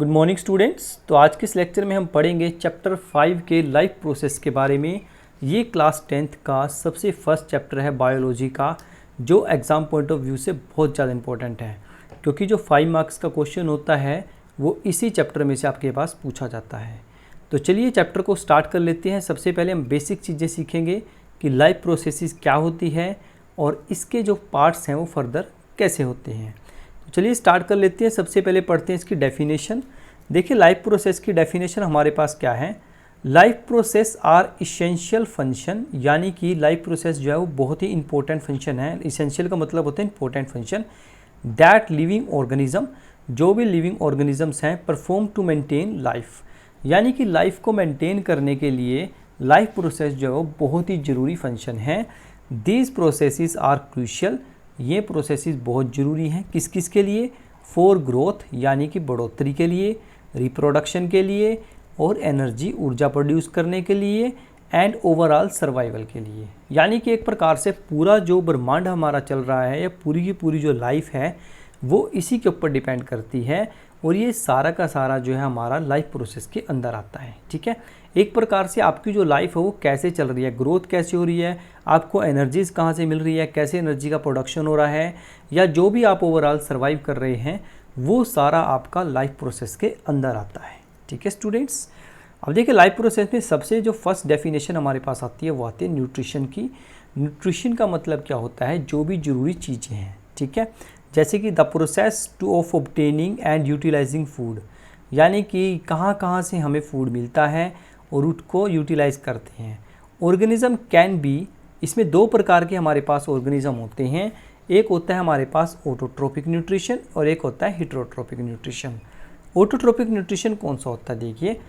Good morning students. तो आज के इस लेक्चर में हम पढ़ेंगे चैप्टर 5 के लाइफ प्रोसेस के बारे में। ये क्लास 10th का सबसे फर्स्ट चैप्टर है बायोलॉजी का, जो एग्ज़ाम पॉइंट ऑफ व्यू से बहुत ज़्यादा इंपॉर्टेंट है, क्योंकि जो 5 मार्क्स का क्वेश्चन होता है वो इसी चैप्टर में से आपके पास पूछा जाता है। तो चलिए चैप्टर को स्टार्ट कर लेते हैं। सबसे पहले हम बेसिक चीज़ें सीखेंगे कि लाइफ प्रोसेसेस क्या होती है और इसके जो पार्ट्स हैं वो फर्दर कैसे होते हैं। तो चलिए स्टार्ट कर लेते हैं। सबसे पहले पढ़ते हैं इसकी डेफिनेशन। देखिए लाइफ प्रोसेस की डेफिनेशन हमारे पास क्या है। Life process are essential function, यानी कि लाइफ प्रोसेस जो है वो बहुत ही इंपॉर्टेंट फंक्शन है। इसेंशियल का मतलब होता है important function. That living organism, जो भी लिविंग ऑर्गेनिजम्स हैं, परफॉर्म टू मेंटेन लाइफ, यानी कि लाइफ को मेंटेन करने के लिए लाइफ प्रोसेस जो है वो बहुत ही ज़रूरी फंक्शन है। दीज प्रोसेसेस आर क्रूशियल, ये प्रोसेसेस बहुत ज़रूरी हैं। किस किस के लिए? फॉर ग्रोथ, यानी कि बढ़ोतरी के लिए, रिप्रोडक्शन के लिए और एनर्जी ऊर्जा प्रोड्यूस करने के लिए, एंड ओवरऑल सर्वाइवल के लिए। यानी कि एक प्रकार से पूरा जो ब्रह्मांड हमारा चल रहा है या पूरी की पूरी जो लाइफ है वो इसी के ऊपर डिपेंड करती है, और ये सारा का सारा जो है हमारा लाइफ प्रोसेस के अंदर आता है। ठीक है, एक प्रकार से आपकी जो लाइफ है वो कैसे चल रही है, ग्रोथ कैसे हो रही है, आपको एनर्जीज कहाँ से मिल रही है, कैसे एनर्जी का प्रोडक्शन हो रहा है, या जो भी आप ओवरऑल सर्वाइव कर रहे हैं, वो सारा आपका लाइफ प्रोसेस के अंदर आता है। ठीक है स्टूडेंट्स, अब देखिए लाइफ प्रोसेस में सबसे जो फर्स्ट डेफिनेशन हमारे पास आती है वो आती है न्यूट्रिशन की। न्यूट्रिशन का मतलब क्या होता है? जो भी ज़रूरी चीज़ें हैं। ठीक है, जैसे कि the process to of obtaining and utilising food, यानी कि कहाँ कहाँ से हमें फूड मिलता है और उसको यूटिलाइज करते हैं। ऑर्गेनिज्म कैन बी, इसमें दो प्रकार के हमारे पास ऑर्गेनिज्म होते हैं। एक होता है हमारे पास ऑटोट्रोपिक न्यूट्रिशन और एक होता है हेटेरोट्रोपिक न्यूट्रिशन। ऑटोट्रोपिक न्यूट्रिशन कौन सा होता है? देखिए,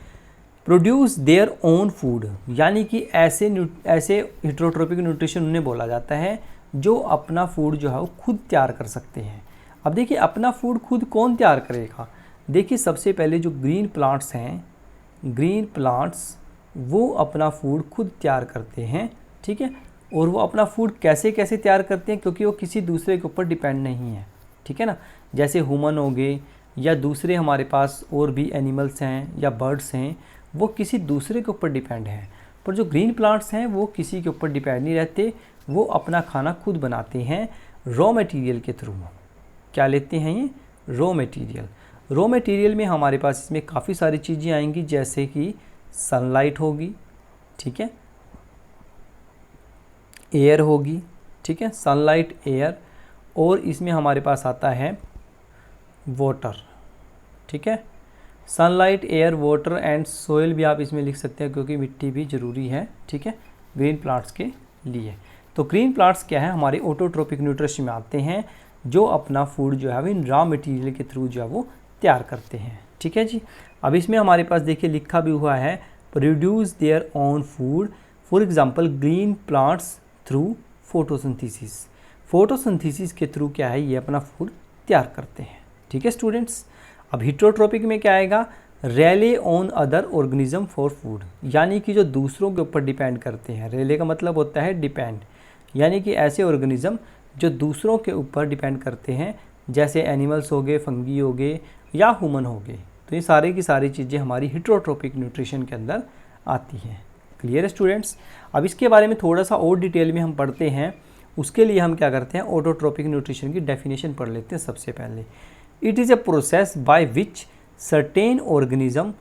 प्रोड्यूस देयर ओन फूड, यानी कि ऐसे हेटेरोट्रोपिक न्यूट्रिशन उन्हें बोला जाता है जो अपना फूड जो है वो खुद तैयार कर सकते हैं। अब देखिए अपना फूड खुद कौन तैयार करेगा? देखिए सबसे पहले जो ग्रीन प्लांट्स हैं, ग्रीन प्लांट्स वो अपना फूड खुद तैयार करते हैं। ठीक है, और वो अपना फूड कैसे कैसे तैयार करते हैं? क्योंकि वो किसी दूसरे के ऊपर डिपेंड नहीं है। ठीक है ना, जैसे ह्यूमन हो गए या दूसरे हमारे पास और भी एनिमल्स हैं या बर्ड्स हैं, वो किसी दूसरे के ऊपर डिपेंड है। पर जो ग्रीन प्लांट्स हैं वो किसी के ऊपर डिपेंड नहीं रहते, वो अपना खाना खुद बनाते हैं रॉ मटेरियल के थ्रू। क्या लेते हैं ये? Raw material. रॉ मटेरियल में हमारे पास इसमें काफ़ी सारी चीज़ें आएंगी, जैसे कि सनलाइट होगी, ठीक है, एयर होगी, ठीक है, सनलाइट, एयर, और इसमें हमारे पास आता है वाटर। ठीक है, sunlight, air, water and soil भी आप इसमें लिख सकते हैं, क्योंकि मिट्टी भी ज़रूरी है। ठीक है, ग्रीन प्लांट्स के लिए। तो ग्रीन प्लांट्स क्या है? हमारे ऑटोट्रोपिक न्यूट्रिशन में आते हैं, जो अपना फूड जो है वो इन रॉ मटेरियल के थ्रू जो है वो तैयार करते हैं। ठीक है जी, अब इसमें हमारे पास देखिए लिखा भी हुआ है produce their own food, for example green plants through photosynthesis. Photosynthesis के थ्रू क्या है, ये अपना फूड तैयार करते हैं। ठीक है स्टूडेंट्स, अब हेटेरोट्रोपिक में क्या आएगा? Rely on other organism for food, यानी कि जो दूसरों के ऊपर डिपेंड करते हैं। रेले का मतलब होता है डिपेंड, यानी कि ऐसे ऑर्गेनिज्म जो दूसरों के ऊपर डिपेंड करते हैं, जैसे एनिमल्स हो गए, फंगी हो गए या ह्यूमन हो गए। तो ये सारी की सारी चीज़ें हमारी हेटेरोट्रोपिक न्यूट्रिशन के अंदर आती हैं। क्लियर है स्टूडेंट्स? अब इसके बारे में थोड़ा सा और डिटेल में हम पढ़ते हैं। उसके लिए हम क्या करते हैं, ऑटोट्रोपिक न्यूट्रिशन की डेफिनेशन पढ़ लेते हैं सबसे पहले। It is a process by which certain organism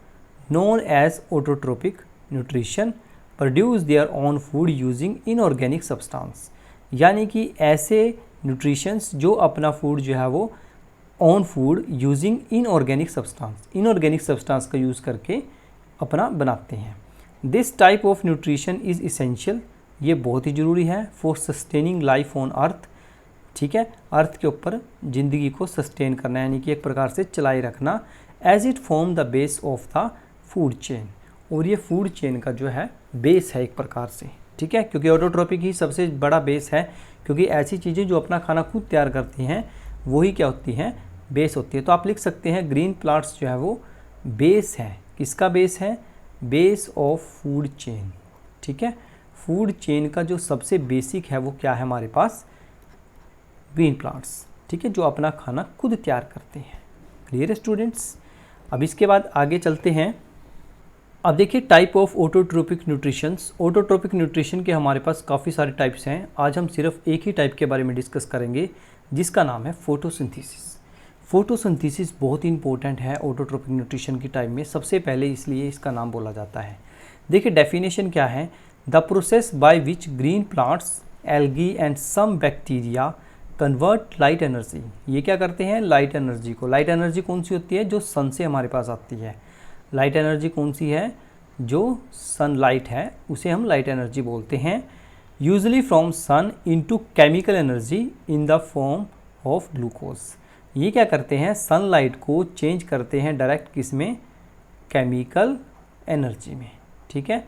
known as autotrophic nutrition produce their own food using inorganic substance, यानी कि ऐसे न्यूट्रिशंस जो अपना फूड जो है वो own food using inorganic substance का यूज़ करके अपना बनाते हैं। This type of nutrition is essential, ये बहुत ही ज़रूरी है, for sustaining life on earth. ठीक है, अर्थ के ऊपर ज़िंदगी को सस्टेन करना, यानी कि एक प्रकार से चलाए रखना। As it form the base of the food chain, और ये फूड चेन का जो है बेस है एक प्रकार से। ठीक है, क्योंकि ऑटोट्रोपिक ही सबसे बड़ा बेस है, क्योंकि ऐसी चीज़ें जो अपना खाना खुद तैयार करती हैं वही क्या होती हैं, बेस होती है। तो आप लिख सकते हैं ग्रीन प्लांट्स जो है वो बेस है। किसका बेस है? Base of food chain. ठीक है, फूड चेन का जो सबसे बेसिक है वो क्या है हमारे पास? Green plants. ठीक है, जो अपना खाना खुद तैयार करते हैं। क्लियर है स्टूडेंट्स? अब इसके बाद आगे चलते हैं। अब देखिए type of autotrophic nutritions. Autotrophic nutrition के हमारे पास काफ़ी सारे टाइप्स हैं। आज हम सिर्फ एक ही टाइप के बारे में डिस्कस करेंगे जिसका नाम है फोटोसिंथेसिस। फोटोसिंथेसिस बहुत ही इंपॉर्टेंट है ऑटोट्रोपिक न्यूट्रिशन की टाइप में, सबसे पहले इसलिए इसका नाम बोला जाता है। देखिए डेफिनेशन क्या है, the process by which green plants, algae and some bacteria convert light energy. ये क्या करते हैं, लाइट एनर्जी को, लाइट एनर्जी कौन सी होती है, जो सन से हमारे पास आती है। लाइट एनर्जी कौन सी है, जो सनलाइट है उसे हम लाइट एनर्जी बोलते हैं। Usually from sun into chemical energy in the form of glucose. ये क्या करते हैं, सनलाइट को चेंज करते हैं डायरेक्ट किस में, केमिकल एनर्जी में, ठीक है,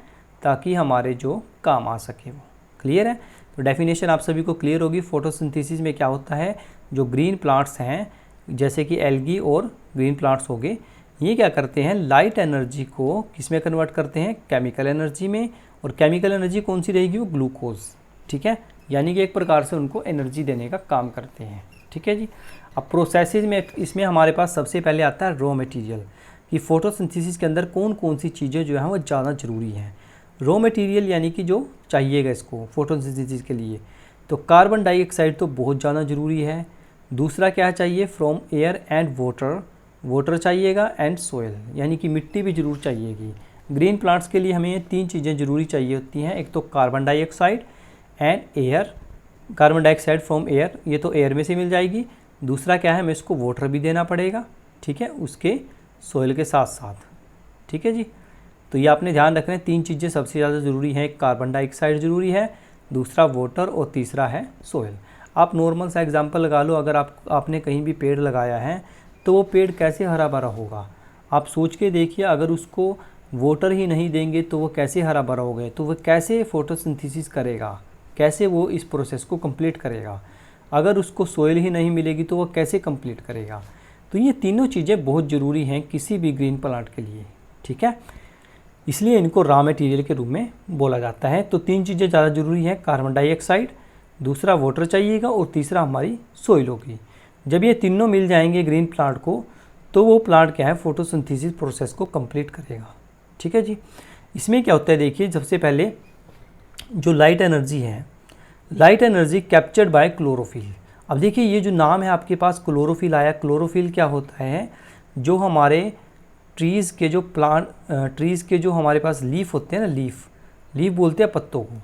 ताकि हमारे जो काम आ सके वो। क्लियर है। तो डेफिनेशन आप सभी को क्लियर होगी। फोटोसिंथेसिस में क्या होता है, जो ग्रीन प्लांट्स हैं जैसे कि एल्गी और ग्रीन प्लांट्स हो गए, ये क्या करते हैं, लाइट एनर्जी को किस में कन्वर्ट करते हैं, केमिकल एनर्जी में। और केमिकल एनर्जी कौन सी रहेगी, वो ग्लूकोज, ठीक है, यानी कि एक प्रकार से उनको एनर्जी देने का काम करते हैं, ठीक है जी। अब प्रोसेसेस में इसमें हमारे पास सबसे पहले आता है रॉ मटेरियल, कि फोटोसिंथेसिस के अंदर कौन कौन सी चीज़ें जो हैं वो ज़्यादा ज़रूरी हैं। रॉ मटेरियल यानी कि जो चाहिएगा इसको फोटोसिंथेसिस के लिए, तो कार्बन डाइऑक्साइड तो बहुत ज़्यादा ज़रूरी है। दूसरा क्या चाहिए, from air and water, water चाहिएगा, एंड सोयल यानी कि मिट्टी भी ज़रूर चाहिएगी। ग्रीन प्लांट्स के लिए हमें 3 चीज़ें ज़रूरी चाहिए होती हैं, एक तो carbon dioxide and air, carbon dioxide from air, ये तो एयर में से मिल जाएगी। दूसरा क्या है, हमें इसको वाटर भी देना पड़ेगा, ठीक है, उसके सोयल के साथ साथ, ठीक है जी। तो ये आपने ध्यान रखना है, 3 चीज़ें सबसे ज़्यादा ज़रूरी हैं, एक कार्बन डाइऑक्साइड ज़रूरी है, दूसरा वाटर और तीसरा है सोयल। आप नॉर्मल सा एग्जांपल लगा लो, अगर आपने कहीं भी पेड़ लगाया है तो वो पेड़ कैसे हरा भरा होगा, आप सोच के देखिए। अगर उसको वाटर ही नहीं देंगे तो वो कैसे हरा भरा होगा, तो वो कैसे फोटोसिंथेसिस करेगा, कैसे वो इस प्रोसेस को कंप्लीट करेगा। अगर उसको सोयल ही नहीं मिलेगी तो वो कैसे कंप्लीट करेगा। तो ये तीनों चीज़ें बहुत ज़रूरी हैं किसी भी ग्रीन प्लांट के लिए, ठीक है, इसलिए इनको रॉ मटेरियल के रूप में बोला जाता है। तो 3 चीज़ें ज़्यादा ज़रूरी हैं, कार्बन डाइऑक्साइड, दूसरा वाटर चाहिएगा और तीसरा हमारी सोइल होगी। जब ये तीनों मिल जाएंगे ग्रीन प्लांट को, तो वो प्लांट क्या है, फोटोसिंथेसिस प्रोसेस को कंप्लीट करेगा, ठीक है जी। इसमें क्या होता है, देखिए सबसे पहले जो लाइट एनर्जी है, light energy captured by chlorophyll. अब देखिए ये जो नाम है आपके पास क्लोरोफिल आया, क्लोरोफिल क्या होता है, जो हमारे ट्रीज़ के जो ट्रीज़ के जो हमारे पास लीफ होते हैं ना, लीफ बोलते हैं पत्तों को,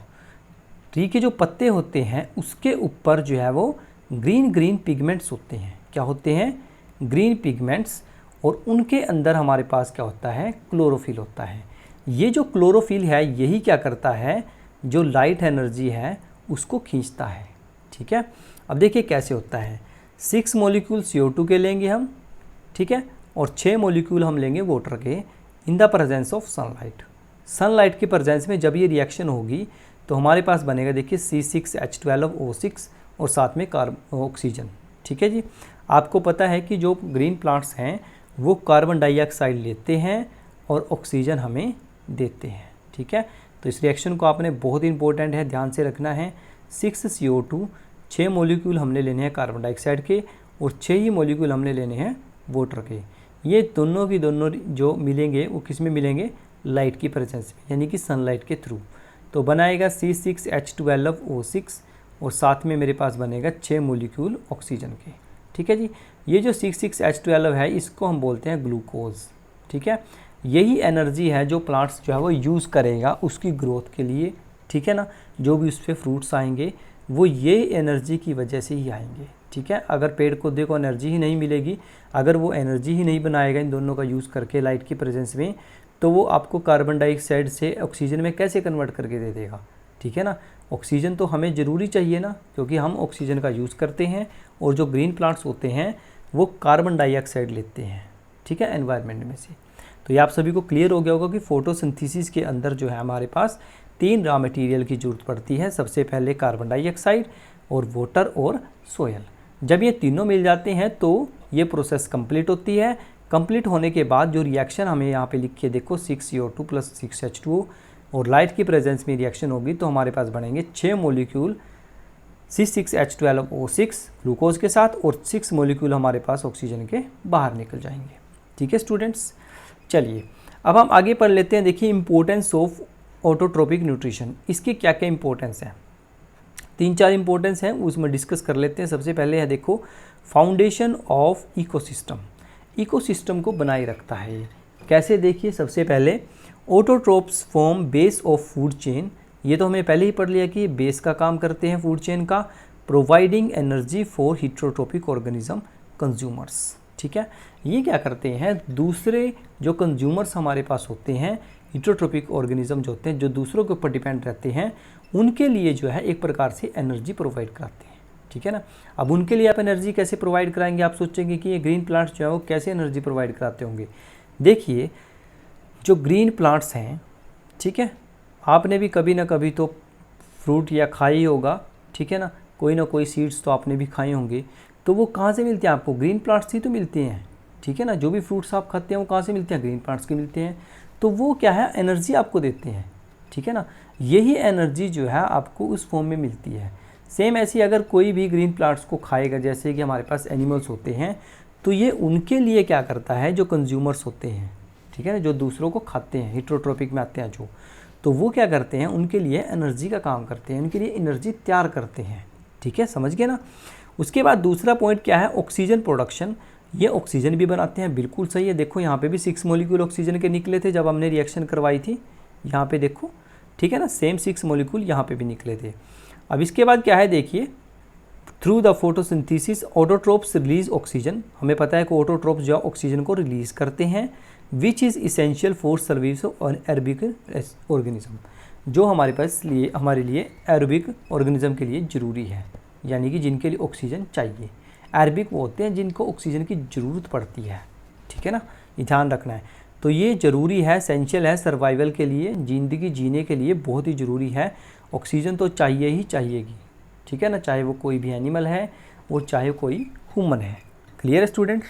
ट्री के जो पत्ते होते हैं उसके ऊपर जो है वो ग्रीन पिगमेंट्स होते हैं। क्या होते हैं, ग्रीन पिगमेंट्स, और उनके अंदर हमारे पास क्या होता है, क्लोरोफिल होता है। ये जो क्लोरोफिल है यही क्या करता है, जो लाइट एनर्जी है उसको खींचता है, ठीक है। अब देखिए कैसे होता है, 6 मॉलिक्यूल CO2 के लेंगे हम, ठीक है, और 6 मॉलिक्यूल हम लेंगे वाटर के, in the presence of sunlight. Sunlight की प्रेजेंस में जब ये रिएक्शन होगी तो हमारे पास बनेगा, देखिए C6H12O6 और साथ में ऑक्सीजन, ठीक है जी। आपको पता है कि जो ग्रीन प्लांट्स हैं वो कार्बन डाइऑक्साइड लेते हैं और ऑक्सीजन हमें देते हैं, ठीक है। तो इस रिएक्शन को आपने बहुत इंपॉर्टेंट है, ध्यान से रखना है। 6 CO2, 6 मॉलिक्यूल हमने लेने हैं कार्बन डाइऑक्साइड के, और 6 ही मॉलिक्यूल हमने लेने हैं वाटर के। ये दोनों की दोनों जो मिलेंगे वो किस में मिलेंगे, लाइट की प्रेजेंस में, यानी कि सनलाइट के थ्रू। तो बनाएगा C6H12O6 और साथ में मेरे पास बनेगा 6 मॉलिक्यूल ऑक्सीजन के, ठीक है जी। ये जो 6H12 है इसको हम बोलते हैं ग्लूकोज, ठीक है। यही एनर्जी है जो प्लांट्स जो है वो यूज़ करेगा उसकी ग्रोथ के लिए, ठीक है ना। जो भी उस पर फ्रूट्स आएंगे वो ये एनर्जी की वजह से ही आएंगे, ठीक है। अगर पेड़ को देखो एनर्जी ही नहीं मिलेगी, अगर वो एनर्जी ही नहीं बनाएगा इन दोनों का यूज़ करके लाइट की प्रेजेंस में, तो वो आपको कार्बन डाइऑक्साइड से ऑक्सीजन में कैसे कन्वर्ट करके दे देगा, ठीक है ना। ऑक्सीजन तो हमें ज़रूरी चाहिए ना, क्योंकि हम ऑक्सीजन का यूज़ करते हैं, और जो ग्रीन प्लांट्स होते हैं वो कार्बन डाइऑक्साइड लेते हैं, ठीक है, एनवायरनमेंट में से। तो ये आप सभी को क्लियर हो गया होगा कि फोटोसिंथेसिस के अंदर जो है हमारे पास 3 रॉ मटेरियल की ज़रूरत पड़ती है। सबसे पहले कार्बन डाइऑक्साइड और वाटर और सोयल। जब ये तीनों मिल जाते हैं तो ये प्रोसेस कंप्लीट होती है। कंप्लीट होने के बाद जो रिएक्शन हमें यहाँ पे लिख के देखो 6 CO2 + 6 H2O, और लाइट की प्रेजेंस में रिएक्शन होगी तो हमारे पास बनेंगे 6 मॉलिक्यूल C6H12O6 ग्लूकोज के साथ, और 6 मॉलिक्यूल हमारे पास ऑक्सीजन के बाहर निकल जाएंगे, ठीक है स्टूडेंट्स। चलिए अब हम आगे पढ़ लेते हैं। देखिए इंपॉर्टेंस ऑफ ऑटोट्रोपिक न्यूट्रिशन, इसके क्या क्या इंपॉर्टेंस है, 3-4 इंपॉर्टेंस हैं, उसमें डिस्कस कर लेते हैं। सबसे पहले है देखो फाउंडेशन ऑफ इकोसिस्टम, इकोसिस्टम को बनाए रखता है ये। कैसे, देखिए सबसे पहले autotrophs form base of food chain, ये तो हमें पहले ही पढ़ लिया कि बेस का काम करते हैं फूड चेन का, providing energy for heterotropic organism consumers. ठीक है, ये क्या करते हैं, दूसरे जो कंज्यूमर्स हमारे पास होते हैं, हेटेरोट्रोपिक ऑर्गेनिज्म जो होते हैं, जो दूसरों के ऊपर डिपेंड रहते हैं, उनके लिए जो है एक प्रकार से एनर्जी प्रोवाइड कराते हैं। ठीक है ना। अब उनके लिए आप एनर्जी कैसे प्रोवाइड कराएंगे, आप सोचेंगे कि ये ग्रीन प्लांट्स जो है वो कैसे एनर्जी प्रोवाइड कराते होंगे। देखिए जो ग्रीन प्लांट्स हैं, ठीक है, आपने भी कभी ना कभी तो फ्रूट या खाई होगा, ठीक है ना कोई सीड्स तो आपने भी खाए होंगे। तो वो कहाँ से मिलते हैं आपको, ग्रीन प्लांट्स ही तो मिलते हैं। ठीक है ना, जो भी फ्रूट्स आप खाते हैं वो कहाँ से मिलते हैं, ग्रीन प्लांट्स के मिलते हैं। तो वो क्या है, एनर्जी आपको देते हैं। ठीक है ना, यही एनर्जी जो है आपको उस फॉर्म में मिलती है। सेम ऐसी अगर कोई भी ग्रीन प्लांट्स को खाएगा, जैसे कि हमारे पास एनिमल्स होते हैं, तो ये उनके लिए क्या करता है, जो कंज्यूमर्स होते हैं, ठीक है ना, जो दूसरों को खाते हैं, हेटेरोट्रोपिक में आते हैं जो, तो वो क्या करते हैं, उनके लिए एनर्जी का काम करते हैं, उनके लिए एनर्जी तैयार करते हैं। ठीक है, समझ गए ना। उसके बाद दूसरा पॉइंट क्या है, ऑक्सीजन प्रोडक्शन, ये ऑक्सीजन भी बनाते हैं, बिल्कुल सही है। देखो यहाँ पे भी 6 मॉलिक्यूल ऑक्सीजन के निकले थे जब हमने रिएक्शन करवाई थी, यहाँ पे देखो, ठीक है ना, सेम 6 मॉलिक्यूल यहाँ पे भी निकले थे। अब इसके बाद क्या है, देखिए through the photosynthesis autotrophs release oxygen, हमें पता है कि ऑटोट्रोप्स जो ऑक्सीजन को रिलीज करते हैं, which is essential for service of aerobic organism, जो हमारे लिए एरोबिक ऑर्गेनिज्म के लिए ज़रूरी है, यानी कि जिनके लिए ऑक्सीजन चाहिए। एरोबिक वो होते हैं जिनको ऑक्सीजन की ज़रूरत पड़ती है। ठीक है ना, ये ध्यान रखना है। तो ये ज़रूरी है, एसेंशियल है सर्वाइवल के लिए, ज़िंदगी जीने के लिए बहुत ही ज़रूरी है। ऑक्सीजन तो चाहिए ही चाहिएगी। ठीक है ना, चाहे वो कोई भी एनिमल है और चाहे कोई ह्यूमन है। क्लियर है स्टूडेंट्स।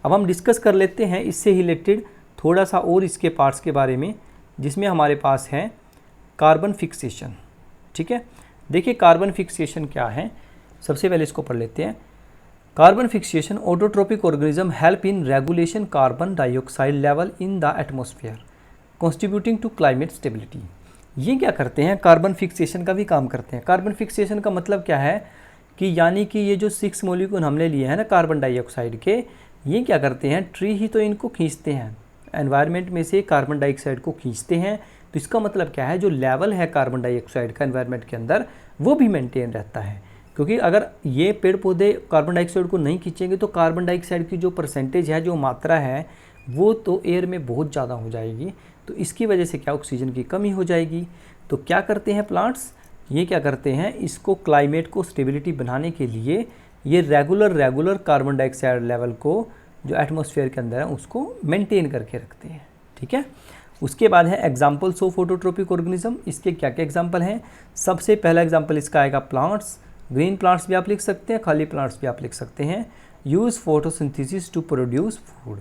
अब हम डिस्कस कर लेते हैं इससे रिलेटेड थोड़ा सा और इसके पार्ट्स के बारे में, जिसमें हमारे पास है कार्बन फिक्सेशन। ठीक है, देखिए कार्बन फिक्सेशन क्या है, सबसे पहले इसको पढ़ लेते हैं। Carbon fixation autotrophic organism help in regulation carbon dioxide level in the atmosphere contributing to climate stability. ये क्या करते हैं, कार्बन फिक्सेशन का भी काम करते हैं। कार्बन फिक्सेशन का मतलब क्या है कि यानी कि ये जो 6 मॉलिक्यूल हमने लिए हैं ना कार्बन डाइऑक्साइड के, ये क्या करते हैं, ट्री ही तो इनको खींचते हैं, एनवायरनमेंट में से कार्बन डाइऑक्साइड को खींचते हैं। तो इसका मतलब क्या है, जो लेवल है कार्बन डाइऑक्साइड का एनवायरनमेंट के अंदर वो भी मेंटेन रहता है। क्योंकि अगर ये पेड़ पौधे कार्बन डाइऑक्साइड को नहीं खींचेंगे तो कार्बन डाइऑक्साइड की जो परसेंटेज है, जो मात्रा है, वो तो एयर में बहुत ज़्यादा हो जाएगी। तो इसकी वजह से क्या, ऑक्सीजन की कमी हो जाएगी। तो क्या करते हैं प्लांट्स, ये क्या करते हैं, इसको क्लाइमेट को स्टेबिलिटी बनाने के लिए ये रेगुलर कार्बन डाइऑक्साइड लेवल को जो एटमॉस्फेयर के अंदर है उसको मेंटेन करके रखते हैं। ठीक है, उसके बाद है एग्जाम्पल्स ऑफ ऑटोट्रोपिक ऑर्गेनिज्म। इसके क्या क्या एग्जाम्पल हैं, सबसे पहला एग्जाम्पल इसका आएगा प्लांट्स। ग्रीन प्लांट्स भी आप लिख सकते हैं, खाली प्लांट्स भी आप लिख सकते हैं। Use photosynthesis to produce food,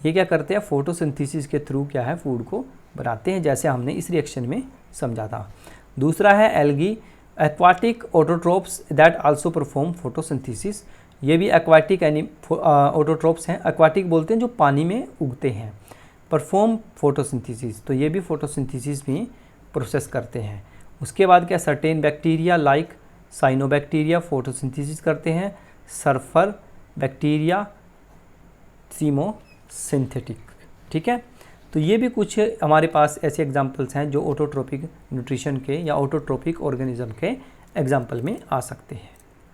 ये क्या करते हैं, फोटोसिंथेसिस के थ्रू क्या है, फूड को बनाते हैं, जैसे हमने इस रिएक्शन में समझा था। दूसरा है algae, aquatic autotrophs that also perform photosynthesis, ये भी एक्वाटिक ऑटोट्रोप्स हैं, एक्वाटिक बोलते हैं जो पानी में उगते हैं, परफॉर्म फोटोसिंथेसिस, तो ये भी फोटोसिंथेसिस भी प्रोसेस करते हैं। उसके बाद क्या, certain bacteria like cyanobacteria photosynthesis करते हैं, सल्फर बैक्टीरिया सीमोसिंथेटिक। ठीक है, तो ये भी कुछ हमारे पास ऐसे एग्जांपल्स हैं जो ऑटोट्रोपिक न्यूट्रिशन के या ऑटोट्रोपिक ऑर्गेनिज्म के एग्जांपल में आ सकते हैं।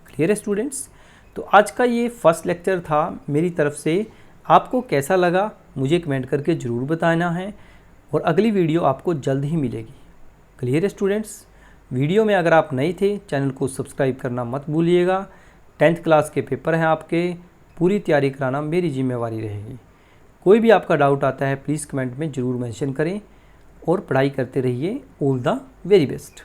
क्लियर है स्टूडेंट्स। तो आज का ये फर्स्ट लेक्चर था मेरी तरफ से, आपको कैसा लगा मुझे कमेंट करके ज़रूर बताना है, और अगली वीडियो आपको जल्द ही मिलेगी। क्लियर है स्टूडेंट्स। वीडियो में अगर आप नए थे, चैनल को सब्सक्राइब करना मत भूलिएगा। 10th क्लास के पेपर हैं आपके, पूरी तैयारी कराना मेरी जिम्मेवारी रहेगी। कोई भी आपका डाउट आता है प्लीज़ कमेंट में ज़रूर मेंशन करें, और पढ़ाई करते रहिए। All the very best.